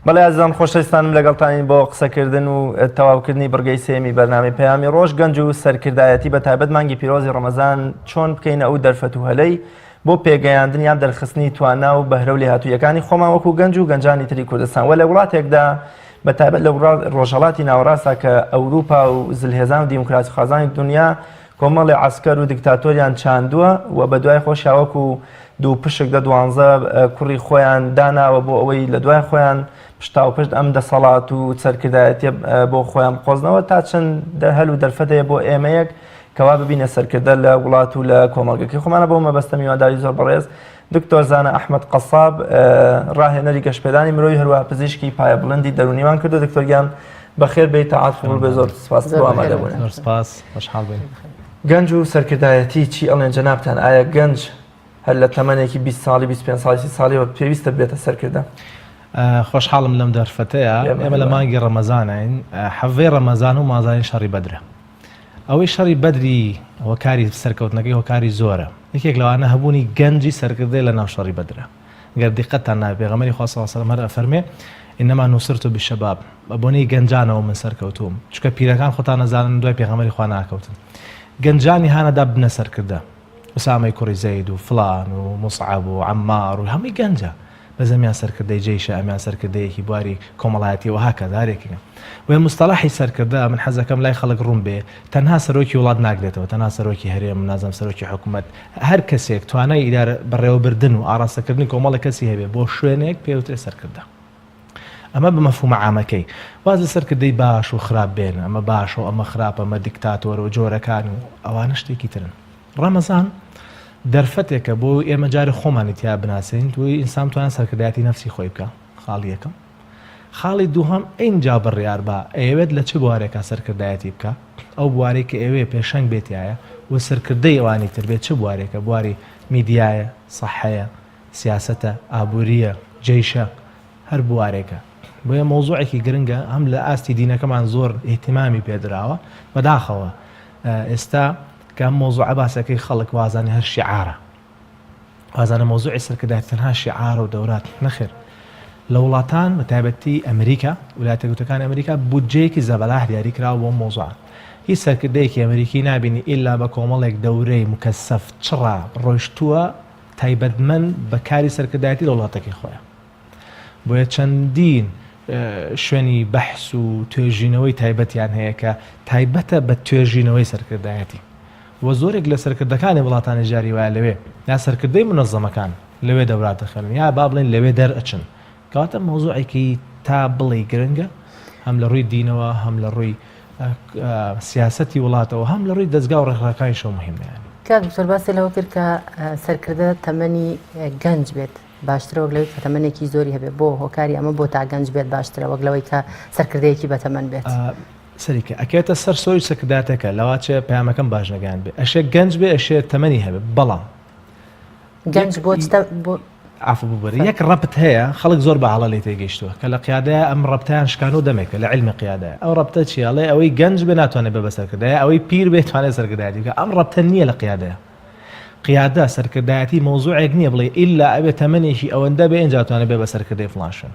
بەڵێ ئازیزان خۆشەویستانم لەگەڵتانی بۆ قسەکردن و تەواوکردنی بڕگەی سێمی بەرنامەی پەیامی ڕۆژ گەنج و سەرکردایەتی بە تایبەت مانگی پیرۆزی ڕەمەزان چۆن بکەینە ئەو دەرفەت و هەلەی بۆ پێگەیاندن یان دەرخستنی توانا و بەهرە و لێهاتوویەکانی خۆمان وەکو گەنج و گەنجانی تری کوردستان وە لە وڵاتێکدا بە تایبەت لە ڕۆژهەڵاتی ناوەڕاستە کە ئەوروپا و زلهێزان و دیموکراسی خوازانی دنیا کۆمەڵی عەسکەر و دیکتاتۆریان چاندووە و بە دوای خۆشیان وەکو دوو پشک دە 12 کوڕی خۆیان داناوە بۆ ئەوەی لە دوای خۆیان پشتا و پشت ئەم دەسەڵات و سەرکردایەتی بۆ خۆیان بقۆزنەوە تا چەند هەل و دەرفەتەیە بۆ ئێمەیەک کەوا ببینە سەرکردە لە وڵات و لە کۆمەڵگەکەی خۆمانە بۆ مەبەستە میوانداری زۆر بەڕێز دکتۆر زانە ئەحمەد قەساب ڕاهێنەری گەشتپێدانی مرۆیی هەروە پزیشکی پایە بڵندی دەرونیمان کردو دکتۆرگیان بەخێر بێت تەعاتف بێ زۆر سپاس بۆ ئامادەبوون. زۆر سپاس خۆشحاڵ بین. گەنج و سەرکردایەتی چی ئەڵێن جەنابتان ئایا گەنج هەر لە تەمەنێکی 20 ساڵی 25 ساڵی 30 ساڵیەوە پێویستە بێتە سەرکردە؟ خۆشحاڵم لەم دەرفەتەیە ئێمە لە مانگی ڕەمەزانین حەڤەی ڕەمەزان و مازانی شەڕی بەدرە ئەوەی شەڕی بەدری ئەوە کاری سەرکەوتنەکەی هۆکاری زۆرە یەکێک لەوانە هەبوونی گەنجی سەرکردەی لە ناو شەڕی بەدرە گەر دیقەتتان نابێ پێغەمبەری خوا صلی الله علیه و سلم هەر ئەفەرمێ ئینەما نوسرت بالشباب بەبوونی گەنجانەوە من سەرکەوتوم چونکە پیرەکان خۆتان نەزانن دوای پێغەمبەری خوا ناکەوتن گەنجانی هانەدا بنە سەرکردە ئوسامەی کوڕی زەید و فڵان و موسعەب و عەمار و هەمووی گەنجە بەز ئەمیان سەرکردەی جەیشە ئەمیان سەرکردەیەکی بواری کۆمەڵایەتی و هاکە دارێکینە وێ مستەلاحی سەرکردە من حەزەکەم لای خەڵک ڕوون بێ تەنها سەرۆکی وڵات ناگرێتەوە تەنها سەرۆکی هەرێم نازم سەرۆکی حکوومەت هەر کەسێک توانای ئیدارە بەڕێوەبردن و ئاراستەکردنی کۆمەڵی کەسی هەبێ بۆ شوێنێک پێوترێ سەرکردە ئەمە بە مەفهومە عامەکەی واز لە سەرکردەی باش و خراپ بێن ئەمە باش و ئەمە خراپە ئەمە دیکتاتۆر و جۆرەکان و ئەوانە شتێکی ترن ڕەمەزان دەرفەتێکە بۆ ئێمە جارە خۆمانی تیا بناسین توی ئینسان توانێت سەرکردایەتی نەفسی خۆی بکە خاڵی یەکەم خاڵی دووهەم ئینجا بڕیار بە ئەوێت لە چ بوارێکە سەرکردایەتی بکە ئەو بوارەی کە ئێوێ پێشەنگ بێتایە و سەرکردەی ئەوانی تر بێت چ بوارێکە بواری میدیایە سەحەیە سیاسەتە ئابووریە جەیشە هەر بوارێکە بۆیە مۆزوعێکی گرنگە هەم لە ئاستی دینەکەمان زۆر ئیهتیمامی پێدراوە بەداخەوە ئێستا کە مۆزوع باسەکەی خەڵک وازانە هەر شیعارە وازانە مۆزوعی سەرکردایەتی تەنها شیعارە و دەورات نەخێر لە وڵاتان بە تایبەتی ئەمریکا ویلایەتە یەکگرتووەکانی ئەمریکا بودجەیەکی زەبەلاح دیاری کراوە بۆ مۆزوع هیچ سەرکردەیەکی ئەمریکی نابینی ئیلا بە کۆمەڵێک دەورەی مکەسەف چڕا ڕۆیشتووە تایبەتمەند بە کاری سەرکردایەتی لە وڵاتەکەی خۆیان بۆیە چەندین شوێنی بەحس و توێژینەوەی تایبەتیان هەیە کە تایبەتە بە توێژینەوەی سەرکردایەتی وە زۆرێک لە سەرکردەکانی وڵاتانی جاری وایە لەوێ یا سەرکردەی منەظەمەکان لەوێ دەورات دەخێنن یا با بڵێن لەوێ دەرئەچن کەواتە مۆزوعێکی تا بڵێ گرنگە هەم لە ڕووی دینەوە هەم لە ڕووی سیاسەتی وڵاتەوە هەم لە ڕووی دەستگا و ڕێکخراوەکانی شەو مهمەیە کاک دکتۆر باسی لەوە کرد کە سەرکردە تەمەنی گەنج بێت باشترە وەک لەوەی کە تەمەنێکی زۆری هەبێت بۆ هۆکاری ئەمە بۆ تا گەنج بێت باشترە وەک لەوەی کە سەرکردەیەکی بەتەمەن بێت سەریکە ئەکێتە سەر سۆی سەرکردایەتەکە لەواچێ پەیامەکەم باش نەگەیان بێ ئەشێ گەنج بێ ئەشێ تەمەنی هەبێت بەڵام گەنج بۆ عفو ببەری یەک ڕەبت هەیە خەڵک زۆر بەعاڵە لێ تێگەیشتووە کە لە قیادەیە ئەم ڕەبتیان شکان و دەمێکە لە علمی قیادەیە ئەو ڕەبتە چیاڵێ ئەوەی گەنج بێ ناتوانێت بێ بە سەرکردایە ئەوەی پیر بێت توانێت سەرکردایەتی بکە ئەم ڕەبتە نییە لە قیادەیە قیادە سەرکردایەتی مۆزوعێک نییە بڵێ ئیلا ئەبێت تەمەنێکی ئەوەندە بێ ئینجا توانێت بێ بە سەرکردەی فڵانشن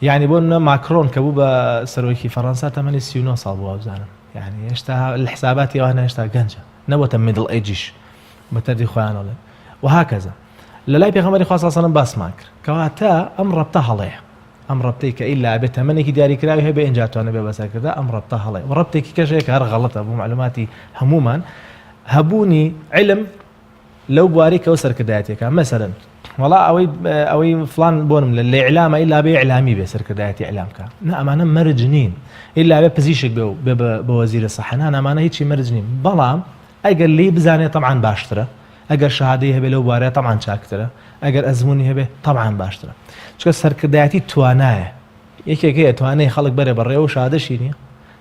یعنی بۆ نە ماکرۆن کە بوو بە سەرۆکی فەڕەنسا تەمەنی 39 ساڵ بووە بزانم یعنی هێشتا لە حساباتی ئەوانە هێشتا گەنجە نەبووەتە میدڵ ئەیجیش بە تەردی خۆیانەڵێ وهاکەزە لە لای پێغەمبەری خوا صلی الله علیه و سلم باسمان کرد کەواتە ئەم ڕەبتە هەڵەیە ئەم ڕەبتەی کە ئیلا ئەبێت تەمەنێکی دیاریکراوی هەبێ ئینجا توانێت بێ بە سەرکردە ئەم ڕەبتە هەڵەیە و ڕەبتێکی کەشەیە کە هەر غەڵەتە بۆ معلوماتی هەمومان هەبوونی علم لەو بواری کە ئەو سەرکردایەتێکە مەسەرەن وەڵا ئەوەی فڵان بۆنم لە ئیعلامە ئیلا بێ ئیعلامی بێ سەرکردایەتی ئیعلامکە نە ئەمانە مەرج نین ئیلا بێ پزیشک بێ بە وەزیرە سەحە نان ئەمانە هیچی مەرج نین بەڵام ئەگەر لی بزانێت تەمعان باشترە ئەگەر شەهادەی هەبێ لەو بوارەیە تەمعان چاکترە ئەگەر ئەزموونی هەبێ تەمعان باشترە چونکە سەرکردایەتی توانایە یەکێک هەیە توانای خەڵک بەرێ بەڕێ و شادەشی نییە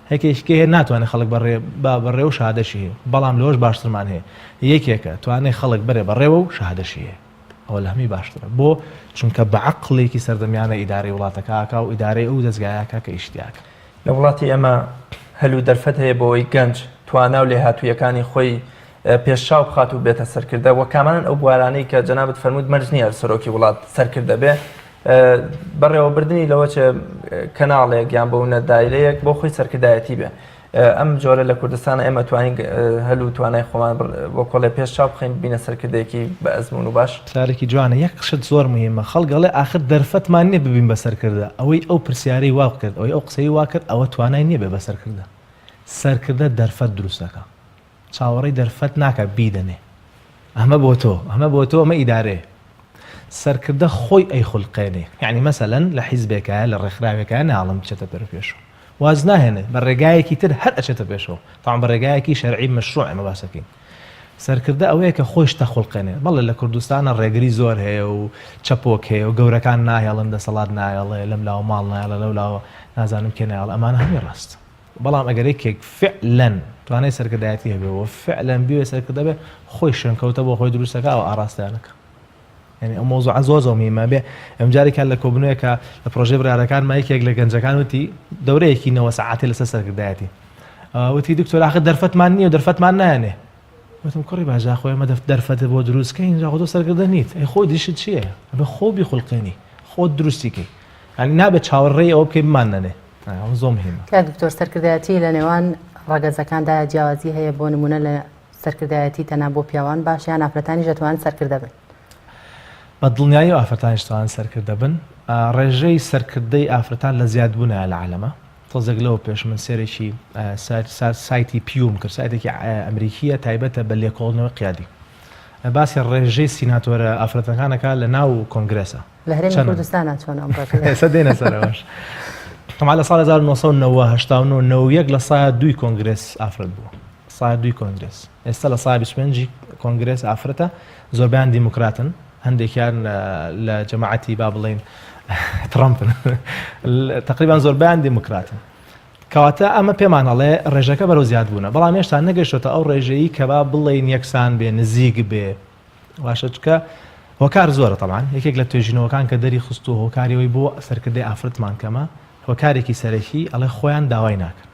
هەیەکێکی هەیە ناتوانێت خەڵک بەڕێ و شادەشی هەیە بەڵام لەوەش باشترمان هەیە یەکێکە توانای خەڵک بەرێ بەڕێوە و شادەشی هەیە ئەوە لە هەمی باشترە بۆ چونکە بە عەقڵێکی سەردەمیانە ئیدارەی وڵاتەکە و ئیدارەی ئەو دەستگایەکە کە ئیشتیاکە لە وڵاتی ئێمە هەلو دەرفەت هەیە بۆەوەی گەنج توانا و لێهاتوویەکانی خۆی پێشاو بخات و بێتە سەرکردە و کامانن ئەو بوارانەی کە جەنابەت فەرموود مەرج نییە سەرۆکی وڵات سەرکردە بێ بەڕێوەبردننی لەوە کەناڵێک یان بۆ نەدایرەیەک بۆ خۆی سەرکردایەتی بێ ئەم جۆرە لە کوردستان ئێمە توانین هەلو توانای خۆمان بۆ کۆڵێ پێش چاو بخەین بینە سەرکردەیەکی بە ئەزمون و باش سارێکی جوانە یەک قشت زۆر مهمە خەڵگەڵێ آخر دەرفەتمان نییە ببین بە سەرکردە ئەوەی ئەو پرسیارەی وا کرد ئەوەی ئەو قسەی وا کرد ئەوە توانای نییە بێ بە سەرکردە سەرکردە دەرفەت دروستەکە چاوەڕێی دەرفەت ناکە بیدەنێ ئەمە بۆ تۆ ئەمە ئیدارەیە سەرکردە خۆی ئەی خوڵقێنێ یعنی مەسەلەن لە حیزبێکە لە ڕێکخراوێکە ناڵم بچێتە پێر پێشەوە واز ناهێنێ بە ڕێگایەکی تر هەر ئەچێتە پێشەوە تاوان بە ڕێگایەکی شەرعی مەشروع ئەمە باسەکەین سەرکردە ئەوەیە کە خۆی شتە خوڵقێنێ بەڵێ لە کوردستانە ڕێگری زۆر هەیە و چەپۆک هەیە و گەورەکان ناهێڵن دەسەڵات نایڵێ لەم لاوە ماڵ نایڵە لەو لاوە نازانم کێ نایڵ ئەمانە هەمی ڕاست بەڵام ئەگەر یەکێک فعلەن توانای سەرکردایەتی هەبێەوە فعلەن بوێ سەرکردە بێ خۆی شوێنکەوتە بۆ خۆی دروستەکە ئەو ئاراستیانەکە يعني ئەو مۆزوع زۆر مهمە بێ ئەم جارێکان لە کۆبنەوەیەکە لە پرۆژەی برارەکان مایەکێک لە گەنجەکان وتی دەورەیەکی 9 ساعاتی لەسەر سەرکردایەتی وتی دکتۆر آخر دەرفەتمان نییە و دەرفەتمان نایەنێ وتم کوڕی باژا خۆی ئەمە دەرفەتە بۆ دروستکەین جا خۆ سەرکردە نیت ئەی خۆ دیشت چییە ئەبێ خۆ بیخوڵقێنی خۆت دروستیکەی ینی نابێت چاوەڕێی ئەوە بکەی بمانەنێ ئەو زۆر مهمە کە دکتۆر سەرکردایەتی لە نێوان ڕەگەزەکاندا جیاوازی هەیە بۆ نمونە لە سەرکردایەتی تەنها بۆ پیاوان باش یان ئافرەتانی دەتوانن سەرکردە بن بە دڵنیایی و ئافرەتانیش توانن سەرکردە بن ڕێژەی سەرکردەی ئافرەتان لە زیادبوونە لە عالەمە تۆزێک لەوە پێش من سێرێکی سایتی پیوم کرد سایتێکی ئەمریکیە تایبەتە بە لێکۆڵنەوە قیادی باسی ڕێژەی سیناتۆرە ئافرەتەکانەکە لە ناو کۆنگرێسە لە هەرێمی کوردستانە چۆن ئەم ئێستا دێنە سەرەوەش تەمام لە ساڵ 1990 لە سایە 2 کۆنگرێس ئافرەت بوو سایە 2 کۆنگرێس ئێستا لە سایە 25 کۆنگرێس ئافرەتە زۆربیان دیموکراتن هەندێکیان لە جەماعەتی با بڵێن ترامپن تقریبان زۆربیان دیموکراتن کەواتە ئەمە پێمانەڵێ ڕێژەکە بەرەو زیاد بوونە بەڵام هێشتا نەگەشتۆتە ئەو ڕێژەیە کە با بڵێن یەکسان بێ نزیک بێ واشە چکە هۆکار زۆرە تەمان یەکێک لە توێژینەوەکان کە دەری خست و هۆکاریەوەی بۆ سەرکردەی ئافرەتمان کەمە هۆکارێکی سەرەکی ئەڵێ خۆیان داوای ناکەن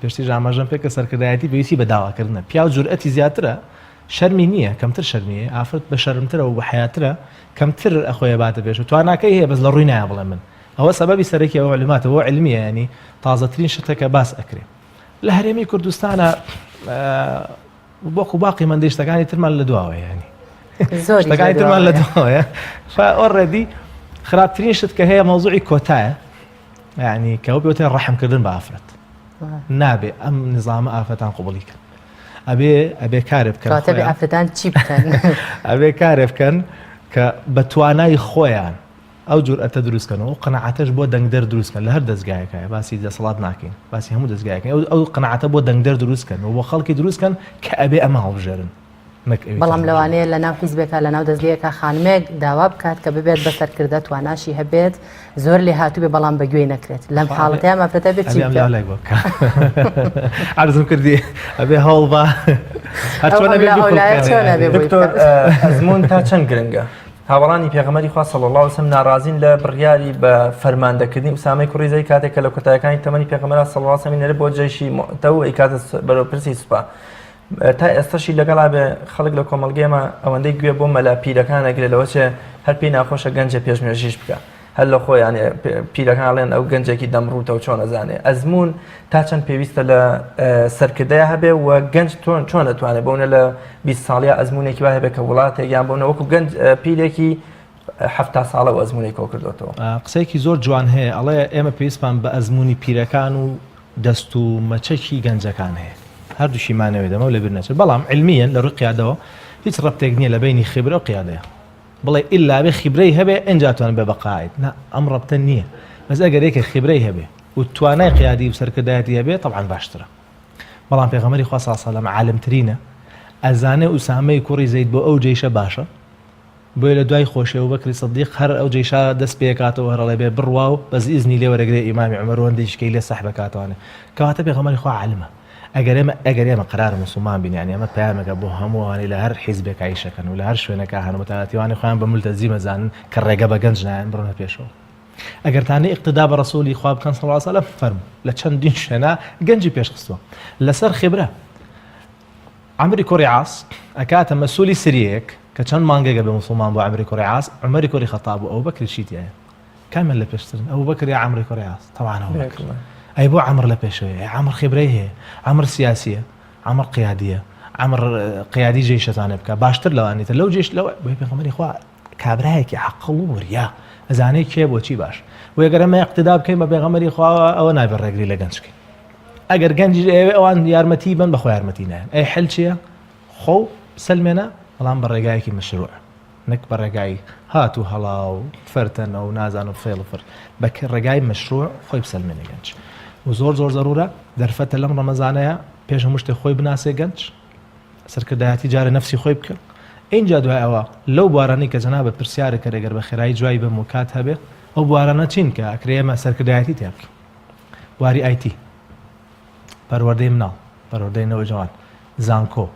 پێشتی ژامەژەم پێ کە سەرکردایەتی بەویستی بە داواکردنە پیا و جورئەتی زیاترە شەرمی نییە کەمتر شەرمیە ئافرەت بە شەرمترە و بە حیاترە کەمتر ئەخۆیە باتە پێش و تواناکەی هەیە بەس لە ڕووی نایە بڵێ من ئەوە سەبەبی سەرەکی ئەوە علماتەوە علمیە ینی تازەترین شتەکە باس ئەکرێ لە هەرێمی کوردستانە بۆکو باقی مندێشتەکانی ترمان لە دواوە ینی شتەکانی ترمان لە دواوە ئۆڕێدی خراپترین شت کە هەیە مەوزوعی کۆتایە ینی کەەوە پێوتێ ڕەحمکردن بە ئافرەت نابێ ئەم نظامە ئافرەتان قوبڵی کە ئەبێ کارێ بکەن ئافرەتان چی بکەن ئەبێ کارێ بکەن کە بە توانای خۆیان ئەو جورئەتە دروستکەنەوە قەنەعەتەش بۆ دەنگدەر دروستکەن لە هەر دەستگایەکە باسی دەسەڵات ناکەین باسی هەموو دەستگایەکەن ئەو قەنەعەتە بۆ دەنگدەر دروستکەن و بۆ خەڵکی دروستکەن کە ئەبێ ئەمە هەڵبژێرن بەڵام لەوانەیە لە ناو حیزبێکە لە ناو دەستگایەکە خانمێک داوا بکات کە ببێت بە سەرکردە تواناشی هەبێت زۆر لێ هاتوو بێ بەڵام بەگوێی نەکرێت لەم حاڵەتەیە ئافرەتە بێت چی عرضم کردی ئەبێ هەوڵ بە دکتۆر ئەزمون تا چەند گرنگە هاوڵانی پێغەمبەری خوا صلی الله علیه و سلم ناڕازین لە بڕیاری بە فەرماندەکردنی ئوسامەی کوڕی زەید کاتێک کە لە کۆتاییەکانی تەمەنی پێغەمبەر صلی الله علیه و سلم نێرە بۆ جەیشی مؤتە و ئەیکاتە بەرەوپرسی سوپا تا ئێستاشی لەگەڵا بێ خەڵک لە کۆمەڵگەیەمە ئەوەندەی گوێ بۆ مەلا پیرەکان ئەگرێت لەوە چێ هەر پێی ناخۆشە گەنجە پێشمێژیش بکە هەر لە خۆیان پیرەکان ئەڵێن ئەو گەنجێکی دەمڕوتە و چۆن ئەزانێ ئەزمون تا چەند پێویستە لە سەرکردەیە هەبێ و گەنج چۆن دەتوانێت بۆنە لە 20 ساڵیا ئەزمونێکی وا هەبێت کە وڵاتێک یان بۆنە وەکو گەنج پیرێکی 70 ساڵە و ئەزمونێک کۆ کردوێتەوە قسەیەکی زۆر جوان هەیە ئەڵێ ئێمە پێویستمان بە ئەزمونی پیرەکان و دەست و مەچەکی گەنجەکان هەیە هەردووشیمانەوێت دەمە لە بیر نەچێت بەڵام علمیەن لە ڕووی قیادەوە هیچ ڕەبتێک نییە لە بینی خیبرە و قیادەیە بڵێ ئللا بێ خیبرەی هەبێ ئەنجاتوان بێ بەقاعد ئەم ڕەبتە نییە بەس ئەگەر یەکێک خیبرەی هەبێ و توانای قیادی و سەرکردایەتی هەبێ طبعاً باشترە بەڵام پێغەمبەری خوا صلی الله علیه و سلم عالمترینە ئەزانێ ئوسامەی کوڕی زەید بۆ ئەو جێیشە باشە بۆیە لە دوای خۆشێ و بەکری سەدیق هەر ئەو جێیشە دەست پێ کاتەوە هەرڵێ بێ بڕوا و بەس ئیزنی لێ وەرەگرێ ئیمامی عومەر و هەندێکیشکەی لێ سەحبە کاتوانێ کەواتە پێغەمبەری خوا عالمە ئەگەر ئێمە قرار مسلمان بین یعنی ئەمە پەیامێکە بۆ هەمووانی لە هەر حیزبێک عیشەکەن و لە هەر شوێنەکە هەن متعاتیوانی خۆیان بە مولتەزی مەزانن کە ڕێگە بە گەنج نایەن بڕۆنە پێشەوە ئەگەر تانەی اقتدا بە ڕەسوولی خوا بکەن صلی الله علیه و سلم فەرموو لە چەندین شوێنە گەنجی پێشخستووە لەسەر خیبرە عەمری کوڕی عاس ئەکاتە مەسئولی سریەک کە چەند مانگێکە بە مسلمان بۆ عمری کوڕی عاس عمەری کوڕی خەتاب بوو ئەو بەکری چیتیایە کامل لە پێشترن ئەو بەکر یا عمری کوڕی عاس طبعا ئەو بەکر ئەی بۆ عمر لە پێشەوەی عمر خبرەی هەیە عمر سیاسیە عمر قیادیە عمر قیادی جێشەتانە بکە باشتر لەوانێتە لەو جێش لەوە بۆ پێغەمبەری خوا کابرایەکی عەقڵ و وریا ئەزانەی کێ بۆچی باش و ئەگەر ئەمە اقتدا بکەین بە پێغەمبەری خوا ئەوە نابێت ڕێگری لە گەنجکەین ئەگەر گەنجی ئێوە ئەوان یارمەتی بن بەخۆ یارمەتی نایەن ئەی حل چییە خۆ سلمێنە بەڵام بە ڕێگایەکی مەشروع نەک بە ڕێگای هات و هەڵا و فەرتەنە و نازان و فێڵ و فر بە ڕێگای مەشروع خۆی بسەلمێنە گەنج و زۆر زەرورە دەرفەتە لەم ڕەمەزانەیە پێش هەموو شتێک خۆی بناسێ گەنج سەرکردایەتی جارە نەفسی خۆی بکە اینجا دوای ئەوە لەو بوارانی کە جەنابەت پرسیارە کە ئەگەر بە خێرایی جوای بم و کات هەبێ ئەو بوارانە چین کە ئەکرێ ئێمە سەرکردایەتی تێ بکەین واری ئایتی پەروەردەی مناڵ پەروەردەی نەوەجەوان زانکۆ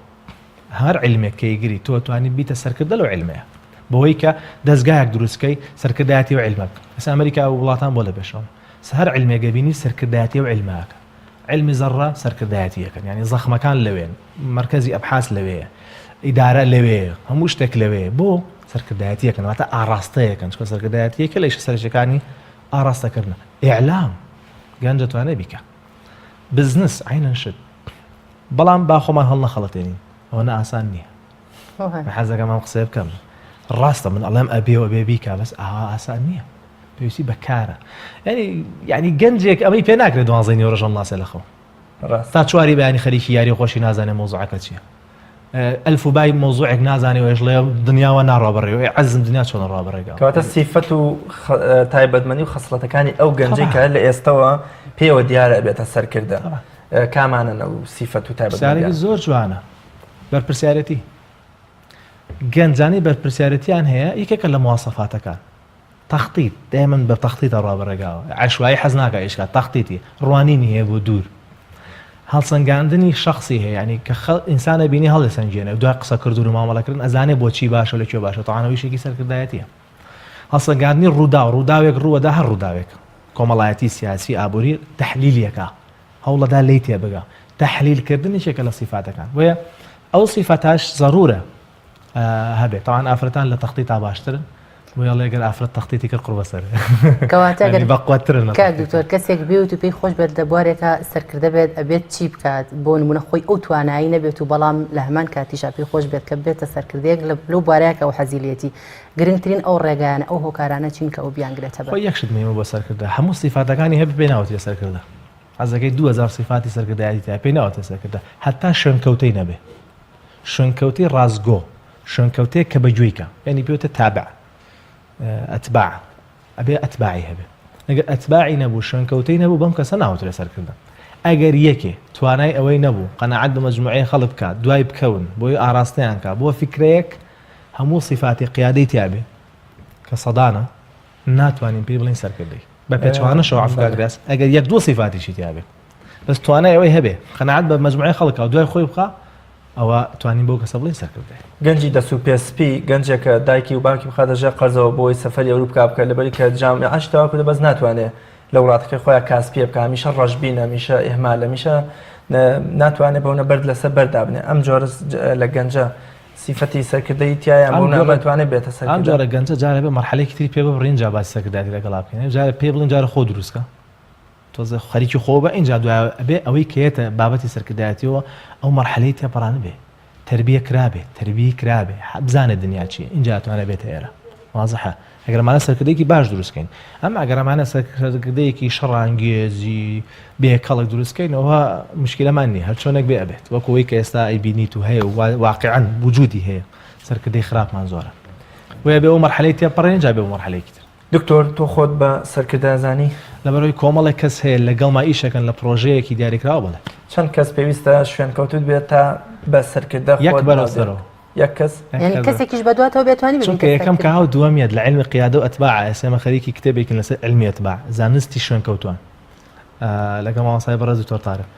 هەر عیلمێک کە ئیگری تۆ توانیت بیتە سەرکردە لەو عیلمەیە بەوەی کە دەستگایەک دروستکەی سەرکردایەتی و عیلمەک ئێستا ئەمریکا و وڵاتان بۆ لە پێشەوە هەر عیلمێکە بینی سەرکردایەتی و عیلمەکە علمی زەڕە سەرکردایەتیەکەن یعنی زەخمەکان لەوێن مرکزی ئەبحاث لەوەیە ئیدارە لەوەیە هەموو شتێک لەوەیە بۆ سەرکردایەتیەکەن واتە ئاڕاستەیەکەن چکە سەرکردایەتیەکە لە سەرچەکانی ئاڕاستەکردن ئیعلام گەنج دەتوانێت بیکە بزنس عینەن شت بەڵام با خۆمان هەڵ نەخەڵەتێنین ئەوە ئاسان نییە حەزەکەم قسە بکەم ڕاستە من ئەڵێم ئەبێەوە بێ بیکە بەس ئاوا ئاسان نییە پێویستی بەکارە ینی گەنجێک ئەمەی پێ ناکرێت 12 ڕۆژەم ناسێ لەخۆ تا چواری بەیانی خەریکی یاری خۆشی نازانێ مۆزوعەکە چییە ئەلف و بای مۆزوعێک نازانێ وێژ لێ دنیاوە ناڕابڕێ عەزم دنیا چۆن ڕابڕێگا کەواتە سیفەت و تایبەتمەنی و خەسڵەتەکانی ئەو گەنجەی کە لە ئێستەوە پێوە دیارە بێتە سەرکردە کامانە و سیفەت و تایبەتمەنی زۆر جوانە بەرپرسیارەتی گەنجانی بەرپرسیارەتیان هەیە یەکێکە لە مواسەفاتەکان تەختیت دائما بە تەختیتە ڕابڕێگاوە عەشوایی حەز ناکە ئیشکات تەختیتی ڕوانینی هەیە بۆ دوور هەڵسەنگاندنی شخصی هەیە ینی کە ئینسانە بینی هەڵێسەنگێنێ دوای قسە کردو و مامەڵەکردن ئەزانێ بۆچی باشە لەکوێ باشە تەوانەوەیشێکی سەرکردایەتیە هەڵسەنگاندنی ڕووداوێک ڕووەدا هەر ڕووداوێک کۆمەڵایەتی سیاسی ئابووری تەحلیلیەکە هەوڵەدا لی تێ بگە تەحلیلکردنیشێکە لە سیفاتەکان وەیە ئەو سیفاتاش ضرورە هەبێت تاوان ئافرەتان لە تەختی تا باشترن ویڵ لێگەر ئافرەت تەختیتی کرد قڕ بەسەر کەواتە بەقوەترن دکتۆر کەسێک بێت و پێی خۆش بێت لە بوارێکە سەرکردە بێت ئەبێت چی بکات بۆ نمونە خۆی ئەو توانایی نەبێت و بەڵام لە هەمان کاتیشا پێی خۆش بێت کە بێتە سەرکردەیەک لەو بوارەیەکە ئەو حەزیلێتی گرنگترین ئەو ڕێگایانە ئەو هۆکارانە چین کە ئەو بیانگرێتە بە یەکشت مێمە بۆ سەرکردە هەموو سیفاتەکانی هەبێ پێی ناوەتی لە سەرکردە حەزەکەی 2000 سیفاتی سەرکردایەتی تا پێی ناوەتە سەرکردە هەتا شوێنکەوتەی نەبێ شوێنکەوتەی ڕازگۆ شوێنکەوتەیە کە بەگوێیکە یعنی پێوتە تابع ئەتباع ئەبێ ئەتباعی هەبێ ئەگەر ئەتباعی نەبوو شوێنکەوتەی نەبوو بەم کەسە ناوەتە لە سەرکردە ئەگەر یەکێ توانای ئەوەی نەبوو قەنەعەت بە مەجموعەی خەڵک بکات دوای بکەون بۆی ئاراستەیان کات بۆ فکرەیەک هەموو سیفاتی قیادەی تیابێ کە سەدانە ناتوانین پێی بڵین سەرکردەی بە پێچوانەشەوە عەفگاگراس ئەگەر یەک دوو سیفاتیشی تیابێ بەس توانای ئەوەی هەبێ قەنەعەت بە مەجموعەی خەڵکە دوای خۆی بخە ئەوە توانین بۆ کەسە بڵین سەرکردەی گەنجی دەسو پێسپی گەنجێکە دایکی و باوکی بخاتەژێ قەرزەوە بۆی سەفەری ئەوروپا بکە لەبەری کە جامعەش تەوا کردە بەس ناتوانێت لە وڵاتەکەی خۆیان کاسپیە بکە هەمیشە ڕەشبینە هەمیشە ئێهمال هەمیشە ناتوانێت بەونە بەرد لەسەر بەردابنێ ئەم جۆرە لە گەنجە سیفەتی سەرکردەی تایان بۆ ناتوانێت بێتە سەرکردە ئەم جۆرە گەنجە جارە بێ مەرحەلەیەکی تری پێ ببڕین جا باسی سەرکردایەتی لەگەڵا بکەین جارە پێ بڵین جارە خۆ دروستکە تۆزە خەریکی خۆ بە اینجا دوای ئەبێ ئەوەی کێتە بابەتی سەرکردایەتیەوە ئەو مەرحەلەی تێپەڕانە بێ تربیە کرابێ تربیە کرابێ بزانێت دنیا چیە اینجا توانێت بێتە ئێرە واضحە ئەگەرمانە سەرکردەیەکی باش دروستکەین ئەم ئەگەرمانە سەرکردەیەکی شەڕانگێزی بێ کەڵک دروستکەین ئەوە مشکلەمان نیە هەر چۆنێک بێ ئەبێت وەکەوەی کە ئێستا ئەیبینیت و هەیە واقعاً وجودی هەیە سەرکردەی خراپمان زۆرە وێ بێ ئەو مەرحەلەی تێپەڕێن جا بێ ئەو مەرحەلەیەکی تر دکتۆر تۆ خۆت بە سەرکردە زانی لەبەرەوەی کۆمەڵێک کەس هەیە لەگەڵما ئیشەکەن لە پرۆژەیەکی دیاریکراوە بڵێ چەند کەس پێویستە شوێنکەوتوت بێت تا بە سەرکردە یەک بەرەوسەرەوە یەک کەس یعنی کەسێکیش بەدواتەوە بێتوانێت چونکە یەکەم کە هاو دووەمیەت لە علمی قیادە و ئەتباع ئێسێمە خەریکی کتێبێکی لەسەر علمی ئەتباع زانستی شوێنکەوتوان لەگەڵ مامۆستای بەڕێز دکتۆر تارق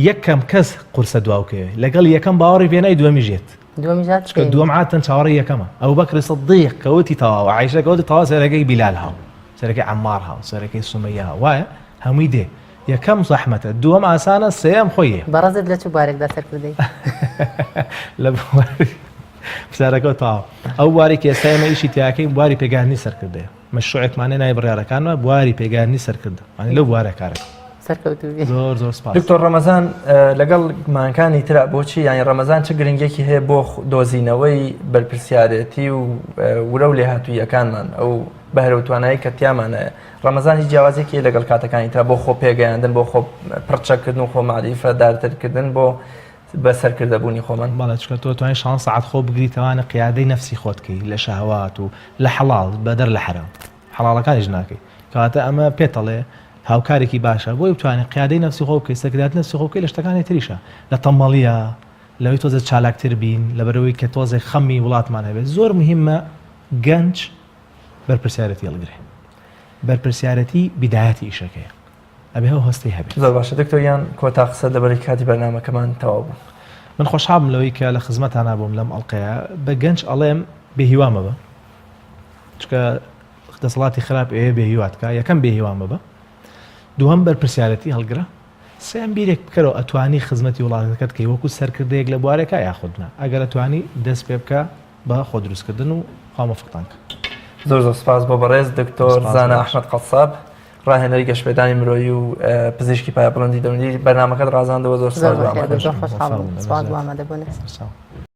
یەکەم کەس قورسە دواوکەوێ لەگەڵ یەکەم باوەڕی پێنای دووەمی ژێت دووەم عادەتەن چاوەڕی یەکەمە ئەو بەکر سەدیق کەوتی تەواو عایشە کەوتی تەواو سەرەکەی بیلال هاو سەرەکەی عەمار هاو سەرەکەی سومەیە هاو وایە هەمووی دێ یەکەم زەحمەتە دووەم ئاسانە سێەم خۆیە بەڕێزت لە چ بارێکدا سەرکردەی پرسیارەکە تاوا ئەو بواری کە ئێستا ئێمە ئیشی تیاکەین بواری پێگاهێنی سەرکردەیە مەشروعێکمانێ نای بڕیارەکانمە بواری پێگاهێنی سەرکردە ئەنی لەو بوارە کارێک سەرکەوتوی زۆر سپاس دکتۆر ڕەمەزان لەگەڵ مانکانی ترا بۆچی یانی ڕەمەزان چه گرنگێکی هەیە بۆ دۆزینەوەی بەرپرسیارەتی و ورە و لێهاتوویەکانمان ئەو بەهرە و توانایی کە تیامانەیە ڕەمەزان هیچ جیاوازێکی لەگەڵ کاتەکانی ترا بۆ خۆ پێگەیاندن بۆ خۆ پڕچەکردن و خۆ معریفە دارترکردن بۆ بە سەرکردەبوونی خۆمان بەڵێ چکە تۆ توانین 6 ساعت خۆ بگریتەوانە قیادەی نەفسی خۆتکەی لە شەهوات و لە حەڵاڵ بەدەر لە حرام حەڵاڵەکانیش ناکەی کەواتە ئەمە پێتەڵێ هاوکارێکی باشە بۆی بتوانێت قیادەی نەفسی خۆ بکەی سەرکردات نەفسی خۆ بکەی لە شتەکانی تریشە لە تەمەڵیە لەوەی تۆزە چالاکتر بین لەبەرەوەی کە تۆزێک خەمی وڵاتمان هەبێت زۆر مهمە گەنج بەرپرسیارەتی هەڵگرێ بەرپرسیارەتی بیدایەتی ئیشەکەیە ئەبێ هەو هەستەی هەبێت زۆر باشە دکتۆریان کۆتا قسە لەبەری کاتی بەرنامەکەمان تەواو بوو من خۆشحاڵم لەوەی کە لە خزمەتان نابووم لەم ئەڵقەیە بە گەنج ئەڵێم بێهیوامە بە چکە دەسەڵاتی خراپ ئێ بێهیواتکە یەکەم بێهیوامە بە دووەم بەرپرسیارەتی هەڵگرە سێم بیرێک بکەرەوە ئەتوانی خزمەتی وڵاتەکەت کەی وەکو سەرکردەیەک لە بوارێکە یاخودنا ئەگەر ئەتوانی دەست پێ بکە بە خۆ دروستکردن و خامەفقتانکە زۆر سپاس بۆ بەڕێز دکتۆر زانە ئەحمەد قەساب ڕاهێنەری گەشتپێدانی مرۆیی و پزیشکی پایە بڵندی دەوری بەرنامەکەت ڕازاندەوە زۆر سپاس خۆشحاڵم سپاس بۆ ئامادەبوونت.